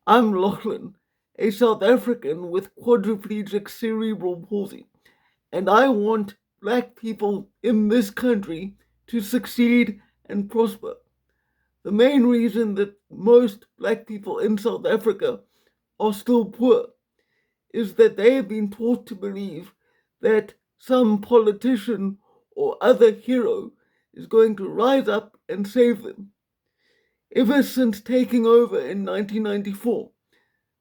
I'm Lachlan, a South African with quadriplegic cerebral palsy, and I want black people in this country to succeed and prosper. The main reason that most black people in South Africa are still poor is that they have been taught to believe that some politician or other hero is going to rise up and save them. Ever since taking over in 1994,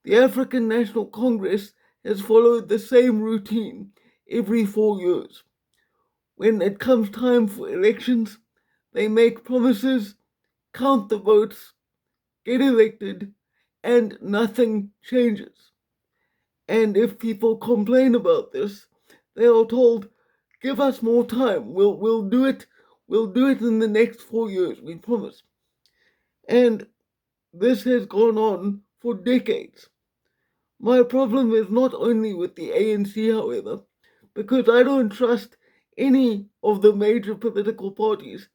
the African National Congress has followed the same routine every 4 years. When it comes time for elections, they make promises, count the votes, get elected, and nothing changes. And if people complain about this, they are told, give us more time. We'll do it. We'll do it in the next 4 years, we promise. And this has gone on for decades. My problem is not only with the ANC, however, because I don't trust any of the major political parties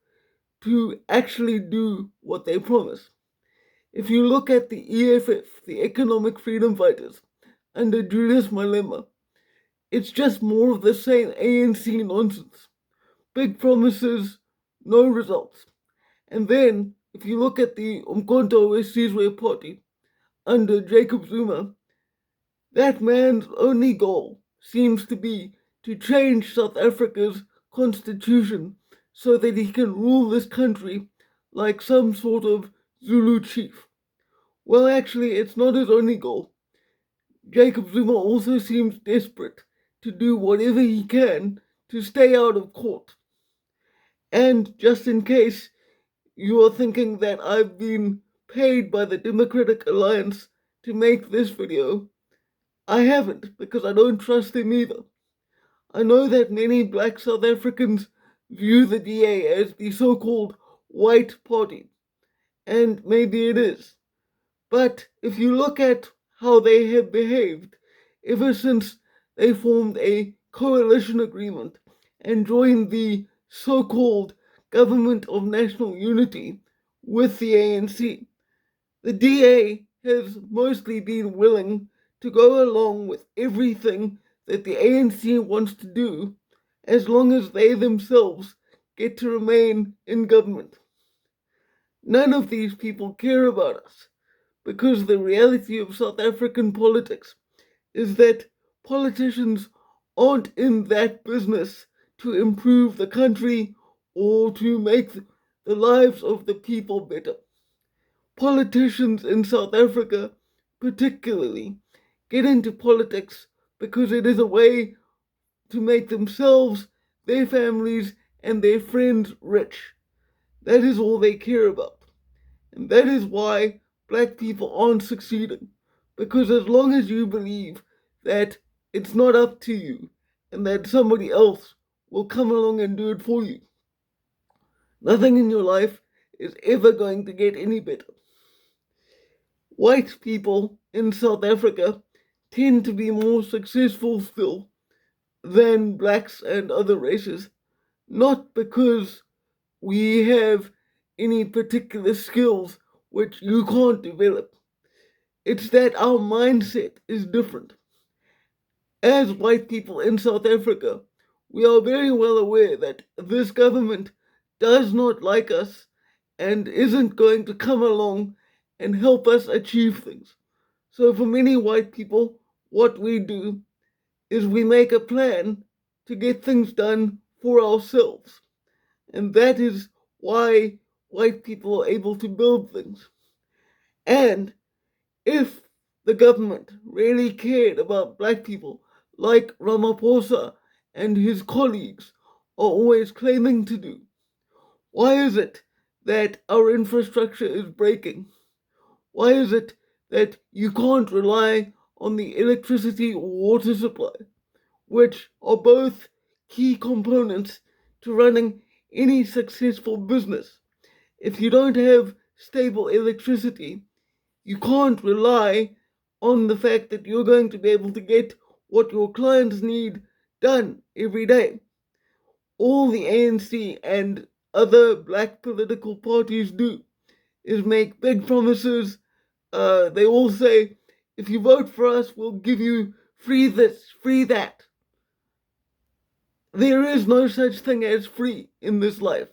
to actually do what they promise. If you look at the EFF, the Economic Freedom Fighters, under Julius Malema, it's just more of the same ANC nonsense. Big promises, no results. And then, if you look at the Umkhonto weSizwe Party, under Jacob Zuma, that man's only goal seems to be to change South Africa's constitution so that he can rule this country like some sort of Zulu chief. Well, actually, it's not his only goal. Jacob Zuma also seems desperate to do whatever he can to stay out of court. And just in case you are thinking that I've been paid by the Democratic Alliance to make this video, I haven't, because I don't trust them either. I know that many black South Africans view the DA as the so called white party, and maybe it is. But if you look at how they have behaved ever since they formed a coalition agreement and joined the so called Government of National Unity with the ANC, the DA has mostly been willing to go along with everything that the ANC wants to do as long as they themselves get to remain in government. None of these people care about us because the reality of South African politics is that politicians aren't in that business to improve the country or to make the lives of the people better. Politicians in South Africa, particularly, get into politics because it is a way to make themselves, their families, and their friends rich. That is all they care about. And that is why black people aren't succeeding. Because as long as you believe that it's not up to you and that somebody else will come along and do it for you, nothing in your life is ever going to get any better. White people in South Africa tend to be more successful still than blacks and other races, not because we have any particular skills which you can't develop. It's that our mindset is different. As white people in South Africa, we are very well aware that this government does not like us and isn't going to come along and help us achieve things. So, for many white people, what we do is we make a plan to get things done for ourselves. And that is why white people are able to build things. And if the government really cared about black people, like Ramaphosa and his colleagues are always claiming to do, why is it that our infrastructure is breaking? Why is it that you can't rely on the electricity or water supply, which are both key components to running any successful business? If you don't have stable electricity, you can't rely on the fact that you're going to be able to get what your clients need done every day. All the ANC and other black political parties do is make big promises, They all say, if you vote for us, we'll give you free this, free that. There is no such thing as free in this life.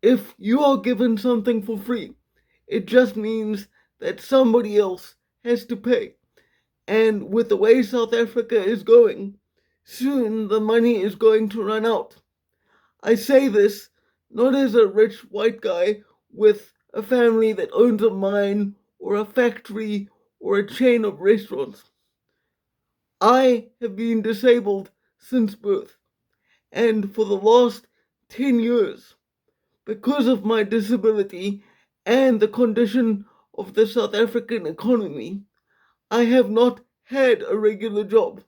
If you are given something for free, it just means that somebody else has to pay. And with the way South Africa is going, soon the money is going to run out. I say this not as a rich white guy with a family that owns a mine or a factory or a chain of restaurants. I have been disabled since birth, and for the last 10 years, because of my disability and the condition of the South African economy, I have not had a regular job.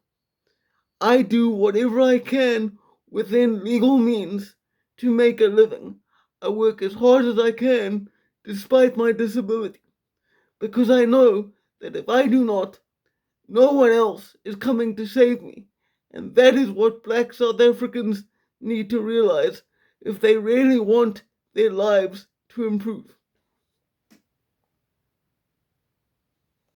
I do whatever I can within legal means to make a living. I work as hard as I can despite my disability because I know that if I do not, no one else is coming to save me. And that is what Black South Africans need to realize if they really want their lives to improve.